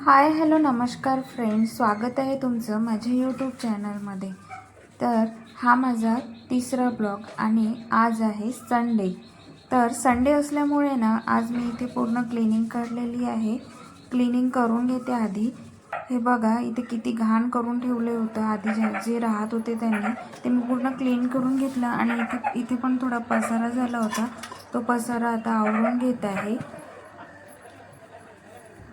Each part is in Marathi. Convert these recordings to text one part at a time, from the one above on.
हाय हॅलो नमस्कार फ्रेंड्स, स्वागत आहे तुमचं माझ्या यूट्यूब चॅनलमध्ये। तर हा माझा तिसरा ब्लॉग आणि आज आहे संडे। तर संडे असल्यामुळे ना आज मी इथे पूर्ण क्लिनिंग करलेली आहे। क्लिनिंग करून घेते आधी। हे बघा इथे किती घाण करून ठेवले होतं, आधी जे राहत होते त्यांनी ते मी पूर्ण क्लीन करून घेतलं आणि इथे पण थोडा पसारा झाला होता, तो पसारा आता आवरून घेत आहे।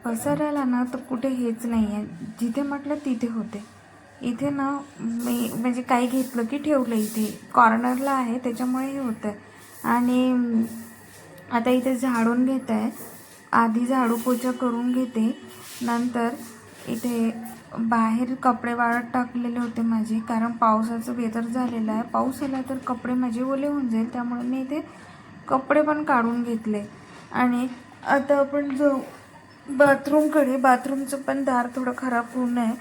पसारायला ना तर कुठे हेच नाही आहे, जिथे म्हटलं तिथे होते। इथे ना मी म्हणजे काही घेतलं की ठेवलं, इथे कॉर्नरला आहे त्याच्यामुळे हे होतं। आणि आता इथे झाडून घेत आहे, आधी झाडू पोछा करून घेते। नंतर इथे बाहेर कपडे वाळत टाकलेले होते माझे, कारण पावसाचं वेदर झालेलं आहे। पाऊस आला तर कपडे माझे ओले होऊन जाईल, त्यामुळे मी इथे कपडे पण काढून घेतले। आणि आता आपण जो बाथरूमकडे, बाथरूमचं पण दार थोडं खराब होऊ नये,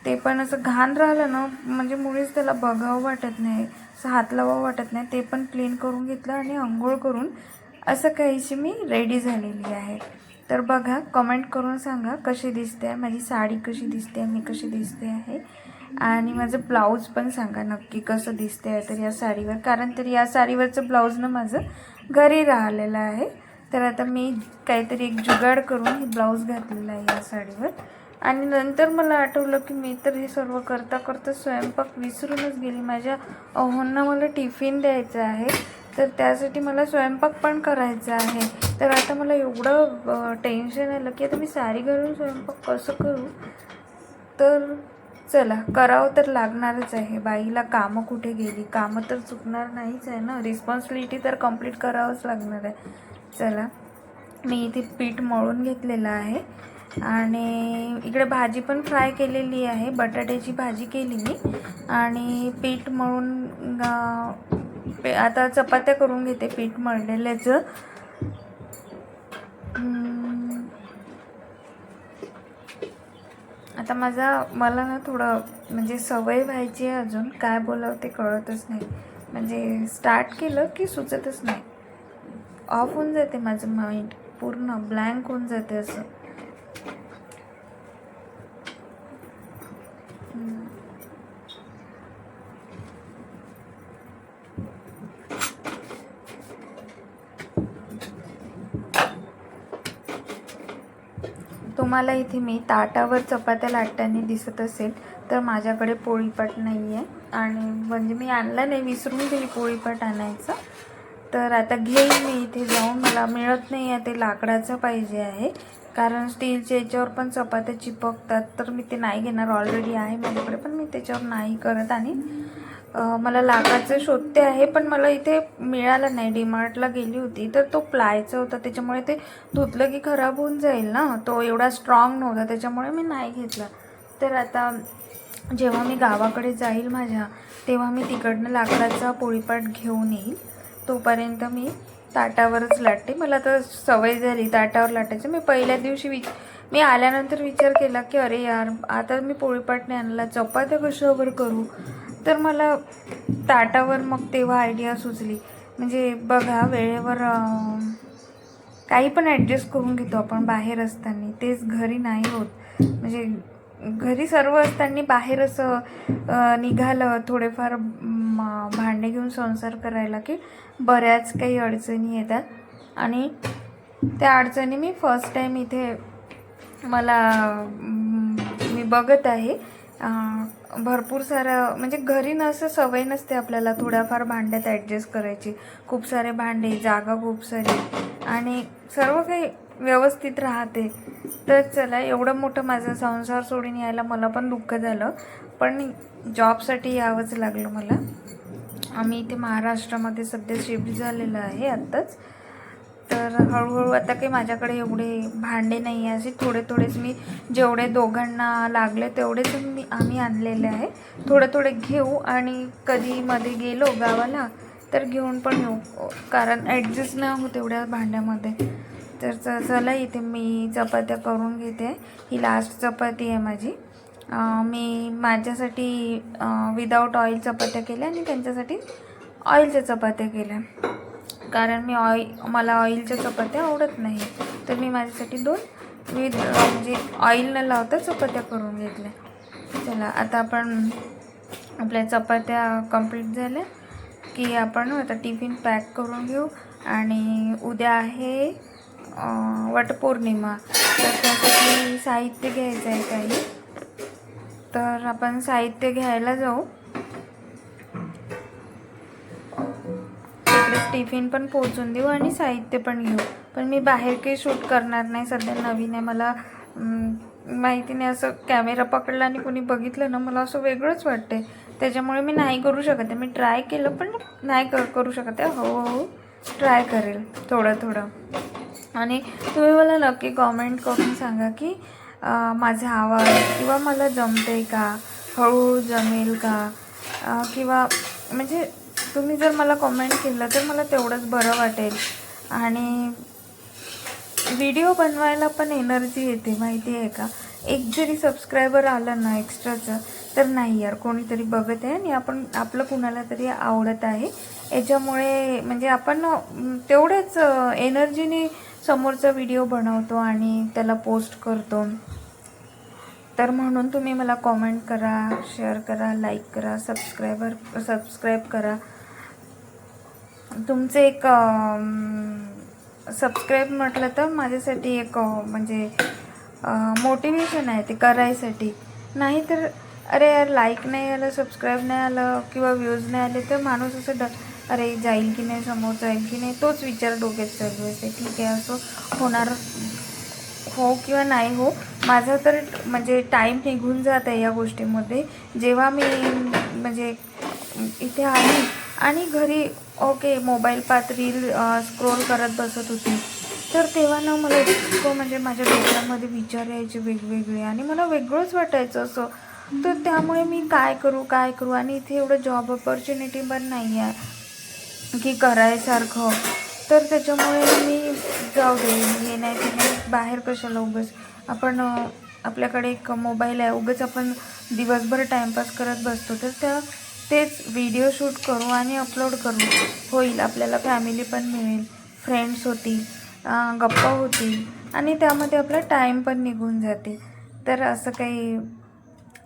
ते पण असं घाण राहिलं ना म्हणजे मुळीच त्याला बघावं वाटत नाही, असं हात लावावं वाटत नाही। ते पण क्लीन करून घेतलं आणि अंघोळ करून असं काहीशी मी रेडी झालेली आहे। तर बघा, कमेंट करून सांगा कशी दिसते आहे माझी साडी, कशी दिसते आहे, मी कशी दिसते आहे। आणि माझं ब्लाऊज पण सांगा नक्की कसं दिसते आहे तर या साडीवर, कारण तर या साडीवरचं ब्लाऊज ना माझं घरी राहिलेलं आहे। तर आता मी काहीतरी एक जुगाड करून हे ब्लाऊज घातलेलं आहे या साडीवर। आणि नंतर मला आठवलं की मी तर हे सर्व करता करता स्वयंपाक विसरूनच गेली। माझ्या अहोंना मला टिफिन द्यायचं आहे, तर त्यासाठी मला स्वयंपाक पण करायचा आहे। तर आता मला एवढं टेन्शन आलं की आता मी साडी घालून स्वयंपाक कसं करू। तर चला, करावं तर लागणारच आहे, बाईला कामं कुठे गेली, कामं तर चुकणार नाहीच आहे ना, रिस्पॉन्सिबिलिटी तर कंप्लीट करावंच लागणार आहे। चला, मी इथे पीठ मळून घेतलेलं आहे आणि इकडे भाजी पण फ्राय केलेली आहे, बटाट्याची भाजी केली मी। आणि पीठ मळून आता चपात्या करून घेते पीठ मळलेल्याचं। आता मला ना थोडं म्हणजे सवय व्हायची आहे, अजून काय बोलावं ते कळतच नाही, म्हणजे स्टार्ट केलं की सुचतच नाही, ऑफ होऊन जाते माझं माइंड, पूर्ण ब्लँक होऊन जाते असं। तुम्हाला इथे मी ताटावर चपात्या लाटताना दिसत असेल तर माझ्याकडे पोळीपाट नाही आहे, आणि म्हणजे मी आणला नाही, विसरून गेली पोळीपाट आणायचं। तर आता घेईन मी इथे जाऊन, मला मिळत नाही आहे, ते लाकडाचं पाहिजे आहे, कारण स्टीलच्या याच्यावर पण चपात्या चिपकतात, तर मी ते नाही घेणार, ऑलरेडी आहे माझ्याकडे, पण मी त्याच्यावर नाही करत। आणि मला लाकडाचं शोधते आहे, पण मला इथे मिळाला नाही। डीमार्टला गेली होती तर तो प्लायचा होता, त्याच्यामुळे ते धुतलं की खराब होऊन जाईल ना, तो एवढा स्ट्रॉंग नव्हता, त्याच्यामुळे मी नाही घेतला। तर आता जेव्हा मी गावाकडे जाईल माझ्या, तेव्हा मी तिकडनं लाकडाचा पोळीपाट घेऊन येईल, तोपर्यंत मी ताटावरच लाटते। मला तर सवय झाली ताटावर लाटायची। मी पहिल्या दिवशी मी आल्यानंतर विचार केला की अरे यार, आता मी पोळीपाट नाही आणला, चपात्या कशावर करू। तर मला ताटावर मग तेव्हा आयडिया सुचली, म्हणजे बघा वेळेवर काही पण ॲडजस्ट करून घेतो आपण बाहेर असताना, तेच घरी नाही होत। म्हणजे घरी सर्व असताना बाहेर असं निघालं थोडेफार भांडे घेऊन संसार करायला की बऱ्याच काही अडचणी येतात। आणि त्या अडचणी मी फर्स्ट टाईम इथे मी बघत आहे। भरपूर सारं म्हणजे घरी नसं सवय नसते आपल्याला थोड्याफार भांड्यात ॲडजस्ट करायची, खूप सारे भांडे, जागा खूप सारी, आणि सर्व काही व्यवस्थित राहते। तर चला, एवढं मोठं माझा संसार सोडून यायला मला पण दुःख झालं, पण जॉबसाठी यावंच लागलं मला। आम्ही इथे महाराष्ट्रामध्ये सध्या शिफ्ट झालेलं आहे आत्ताच। तर हळूहळू आता काही माझ्याकडे एवढे भांडे नाही आहे, असे थोडे थोडेच मी जेवढे दोघांना लागले तेवढेच आम्ही आणलेले आहे। थोडे थोडे घेऊ आणि कधी मध्ये गेलो गावाला तर घेऊन पण येऊ, कारण ॲडजस्ट नाही होत एवढ्या भांड्यामध्ये। तर चला, इथे मी चपात्या करून घेते, ही लास्ट चपाती आहे माझी। मी माझ्यासाठी विदाऊट ऑइल चपात्या केल्या आणि त्यांच्यासाठी ऑइलच्या चपात्या केल्या, कारण मला ऑइलच्या चपात्या आवडत नाही, तर मी माझ्यासाठी 2 विथ म्हणजे ऑइल न लावता चपात्या करून घेतल्या. चला आता आपण आपल्या चपात्या कंप्लीट झाल्या की आपण आता टिफिन पॅक करून घेऊ. आणि उद्या आहे वटपौर्णिमा, तर त्यासाठी साहित्य घ्यायचं आहे काही. तर आपण साहित्य घ्यायला जाऊ. तिकडेच टिफिन पण पोहोचून देऊ आणि साहित्य पण घेऊ. पण मी बाहेर काही शूट करणार नाही, सध्या नवीन आहे, मला माहिती नाही. असं कॅमेरा पकडला आणि कोणी बघितलं ना, मला असं वेगळंच वाटते. त्याच्यामुळे मी नाही करू शकत आहे. मी ट्राय केलं पण नाही करू शकत आहे. हळूहळू ट्राय करेल थोडं. आणि तुम्ही मला नक्की कॉमेंट करून सांगा की माझा आवाज किंवा मला जमते का, हळूहळू जमेल का, किंवा म्हणजे तुम्ही जर मला कॉमेंट केलं तर मला तेवढंच बरं वाटेल. आणि व्हिडिओ बनवायला पण एनर्जी येते, माहिती आहे का. एक जरी सबस्क्रायबर आलं ना एक्स्ट्राचं, तर नाही यार कोणीतरी बघत आहे आणि आपलं कुणाला तरी आवडत आहे, याच्यामुळे म्हणजे आपण तेवढ्याच एनर्जीने समोरचा व्हिडिओ बनवतो आणि त्याला पोस्ट करतो. तर म्हणून तुम्ही मला कॉमेंट करा, शेअर करा, लाईक करा, सबस्क्राईब करा. तुमचे एक सबस्क्राईब म्हटलं तर माझ्यासाठी एक म्हणजे मोटिवेशन आहे ते करायसाठी. नाही तर अरे यार लाईक नाही आलं, सबस्क्राईब नाही आलं किंवा व्ह्यूज नाही आले तर माणूस असं अरे जाईल की नाही, समोर जाईल की नाही, तोच विचार डोक्यात चालू असते. ठीक आहे, असं होणार हो किंवा नाही हो, माझा तर म्हणजे टाईम निघून जात आहे या गोष्टीमध्ये. जेव्हा मी म्हणजे इथे आली आणि घरी ओके मोबाईल पाहत रील स्क्रोल करत बसत होती, तर तेव्हा ना मला इतकं म्हणजे माझ्या डोक्यामध्ये विचार यायचे वेगवेगळे आणि मला वेगळंच वाटायचं असं. तर त्यामुळे मी काय करू आणि इथे एवढं जॉब ऑपॉर्च्युनिटी पण नाही आहे की करायसारखं. तर त्याच्यामुळे मी जाऊ दे, हे नाही ते नाही, बाहेर कशाला उगाच आपण आपल्याकडे एक मोबाईल आहे, उगाच आपण दिवसभर टाईमपास करत बसतो. तर तेच व्हिडिओ शूट करू आणि अपलोड करू, होईल आपल्याला फॅमिली पण मिळेल, फ्रेंड्स होतील, गप्पा होतील आणि त्यामध्ये आपला टाईम पण निघून जाते. तर असं काही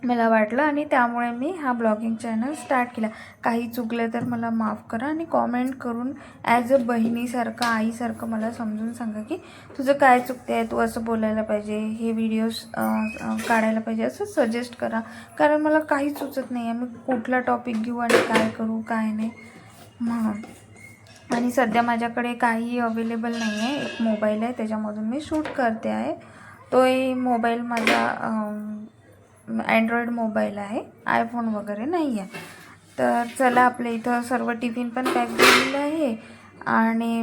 मला वाटलं आणि त्यामुळे मी हा ब्लॉगिंग चॅनल स्टार्ट केला. काही चुकलं तर मला माफ करा आणि कॉमेंट करून ॲज अ बहिणीसारखं, आईसारखं मला समजून सांगा की तुझं काय चुकते आहे, तू असं बोलायला पाहिजे, हे व्हिडिओज काढायला पाहिजे, असं सजेस्ट करा. कारण मला काही सुचत नाही आहे मी कुठला टॉपिक घेऊ आणि काय करू काय नाही म्हणून. आणि सध्या माझ्याकडे काही अवेलेबल नाही आहे. एक मोबाईल आहे त्याच्यामधून मी शूट करते आहे. तोही मोबाईल माझा अँड्रॉईड मोबाईल आहे, आयफोन वगैरे नाही आहे. तर चला आपल्या इथं सर्व टिफिन पण पॅक झालेलं आहे आणि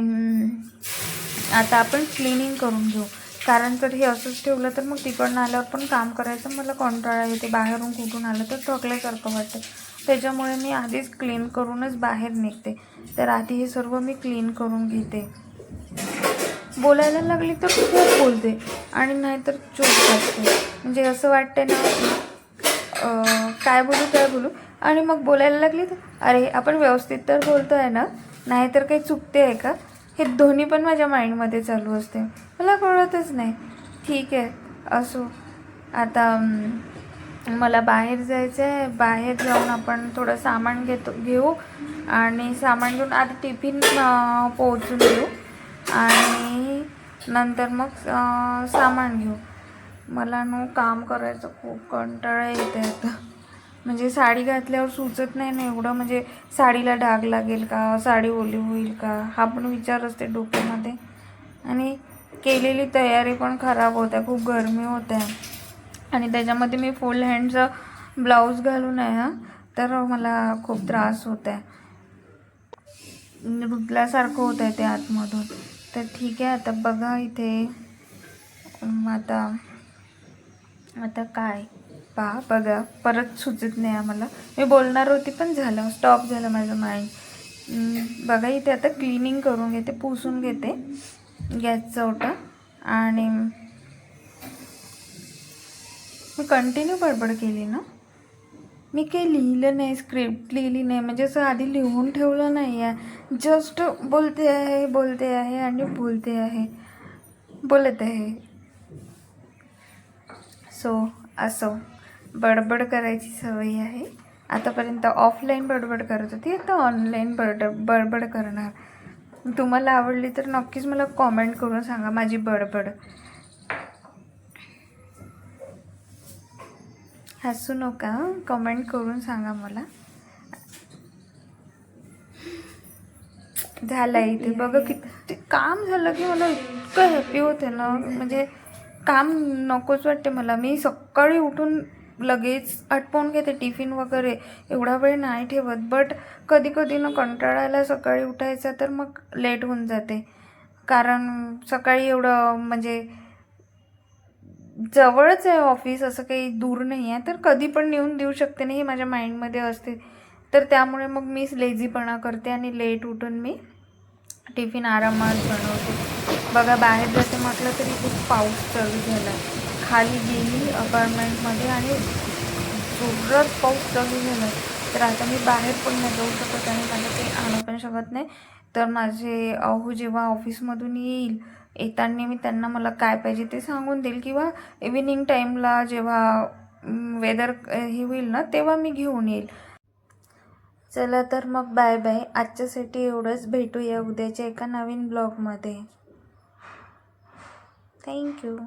आता आपण क्लिनिंग करून घेऊ. कारण जर हे असंच ठेवलं तर मग तिकडनं आल्यावर पण काम करायचं मला कंटाळा येते, बाहेरून कुठून आलं तर थकल्यासारखं वाटतं. त्याच्यामुळे मी आधीच क्लीन करूनच बाहेर निघते. तर आधी हे सर्व मी क्लीन करून घेते. बोलायला लागली तर खूप बोलते आणि नाहीतर चूप करते. म्हणजे असं वाटतं ना काय बोलू आणि मग बोलायला लागली तर अरे आपण व्यवस्थित तर बोलतो आहे ना, नाहीतर काही चुकते आहे का, हे दोन्ही पण माझ्या माइंडमध्ये चालू असते, मला कळतच नाही. ठीक आहे असो. आता मला बाहेर जायचं आहे, बाहेर जाऊन आपण थोडं सामान घेऊ आणि सामान घेऊन आधी टिफिन पोहोचून देऊ आणि नंतर मग सामान घेऊ. मला काम करायचं खूप कंटाळा येते आता. म्हणजे साडी घातल्यावर सुचत नाही ना एवढं, म्हणजे साडीला डाग लागेल का, साडी ओली होईल का, हा पण विचार असते डोक्यामध्ये. आणि केलेली तयारी पण खराब होते, खूप गरमी होते आणि त्याच्यामध्ये मी फुल हँडचं ब्लाऊज घालून आहे तर मला खूप त्रास होत आहे, रुतल्यासारखं होत आहे ते आतमधून. तर ठीक आहे आता बघा इथे आता काय बघा परत सुचत नाही आम्हाला. मी बोलणार होती पण झालं, स्टॉप झालं माझं माइंड. बघा इथे आता क्लिनिंग करून घेते, पुसून घेते गॅसचा ओटा. आणि मी कंटिन्यू बडबड केली ना, मी काही लिहिलं नाही, स्क्रिप्ट लिहिली नाही, म्हणजे असं आधी लिहून ठेवलं नाही आहे. जस्ट बोलते आहे आणि बोलत आहे. सो असं बडबड करायची सवय आहे. आतापर्यंत ऑफलाईन बडबड करत होती, आता ऑनलाईन बडबड करणार. तुम्हाला आवडली तर नक्कीच मला कॉमेंट करून सांगा माझी बडबड. हसू नका, कमेंट करून सांगा मला. झालं इथे बघा किती काम झालं की मला इतकं हॅपी होते ना, म्हणजे काम नकोच वाटते मला. मी सकाळी उठून लगेच आटपून घेते टिफिन वगैरे, एवढा वेळ नाही ठेवत. बट कधी कधी ना कंटाळायला सकाळी उठायचा तर मग लेट होऊन जाते, कारण सकाळी एवढं म्हणजे जवळच आहे ऑफिस, असं काही दूर नाही आहे, तर कधी पण नेऊन देऊ शकते नाही, हे माझ्या माइंडमध्ये असते. तर त्यामुळे मग मीच लेझीपणा करते आणि लेट उठून मी टिफिन आरामात बनवते. बघा बाहेर जाते म्हटलं तरी खूप पाऊस चालू झाला. खाली गेली अपार्टमेंटमध्ये आणि जोरात पाऊस चालू झाला. तर आता मी बाहेर पण नाही जाऊ शकत आणि मला काही आणू पण शकत नाही. तर माझे अहो जेव्हा ऑफिसमधून येताना मी त्यांना मला काय पाहिजे ते सांगून देईल, किंवा इव्हिनिंग टाईमला जेव्हा वेदर हे होईल ना तेव्हा मी घेऊन येईल. चला तर मग बाय बाय. आजच्यासाठी एवढंच. भेटूया उद्याच्या एका नवीन ब्लॉगमध्ये. थँक्यू.